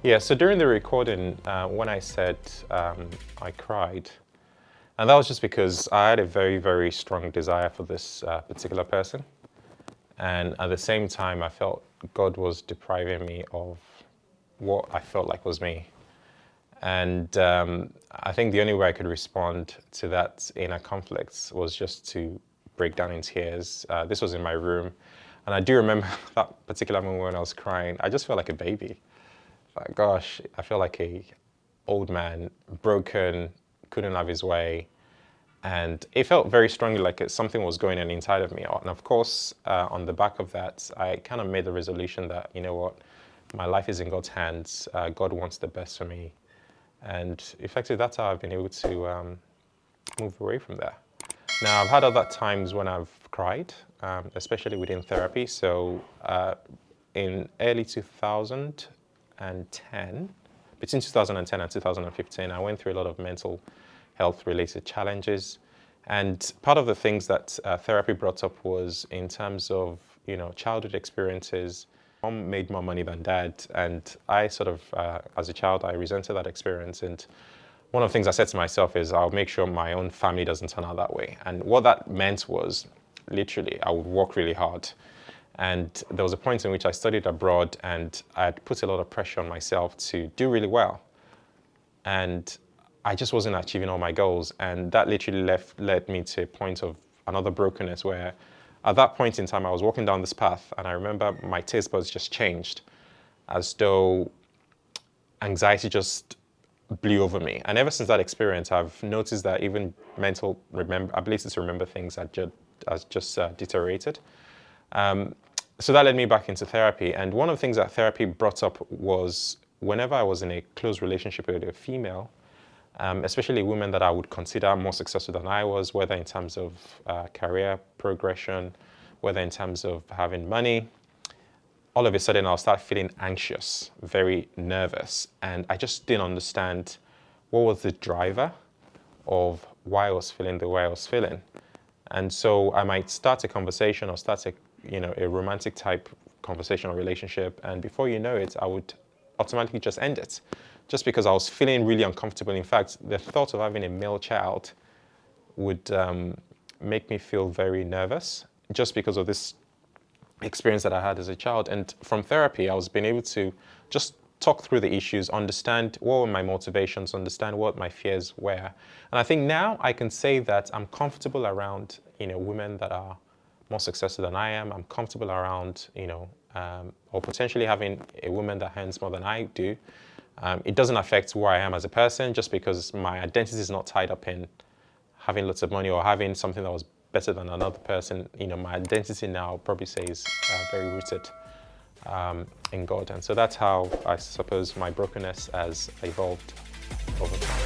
Yeah, so during the recording, when I said I cried, and that was just because I had a very, very strong desire for this particular person. And at the same time, I felt God was depriving me of what I felt like was me. And I think the only way I could respond to that inner conflict was just to break down in tears. This was in my room. And I do remember that particular moment when I was crying. I just felt like a baby. Like, gosh, I feel like a old man, broken, couldn't have his way. And it felt very strongly like something was going on inside of me. And of course, on the back of that, I kind of made the resolution that, you know what, my life is in God's hands. God wants the best for me. And effectively, that's how I've been able to move away from there. Now, I've had other times when I've cried, especially within therapy. So in early 2010, between 2010 and 2015, I went through a lot of mental health related challenges. And part of the things that therapy brought up was in terms of, childhood experiences. Mom made more money than dad. And I sort of, as a child, I resented that experience. And one of the things I said to myself is I'll make sure my own family doesn't turn out that way. And what that meant was literally I would work really hard. And there was a point in which I studied abroad and I'd put a lot of pressure on myself to do really well. And I just wasn't achieving all my goals. And that literally led me to a point of another brokenness where at that point in time, I was walking down this path and I remember my taste buds just changed as though anxiety just blew over me. And ever since that experience, I've noticed that even mental ability to remember things has just deteriorated. So that led me back into therapy. And one of the things that therapy brought up was whenever I was in a close relationship with a female, especially women that I would consider more successful than I was, whether in terms of career progression, whether in terms of having money, all of a sudden I'll start feeling anxious, very nervous. And I just didn't understand what was the driver of why I was feeling the way I was feeling. And so I might start a conversation or start a romantic type conversation or relationship. And before you know it, I would automatically just end it just because I was feeling really uncomfortable. In fact, the thought of having a male child would make me feel very nervous just because of this experience that I had as a child. And from therapy, I was being able to just talk through the issues, understand what were my motivations, understand what my fears were. And I think now I can say that I'm comfortable around, women that are more successful than I am. I'm comfortable around, or potentially having a woman that earns more than I do. It doesn't affect who I am as a person just because my identity is not tied up in having lots of money or having something that was better than another person. My identity now probably says very rooted in God. And so that's how I suppose my brokenness has evolved over time.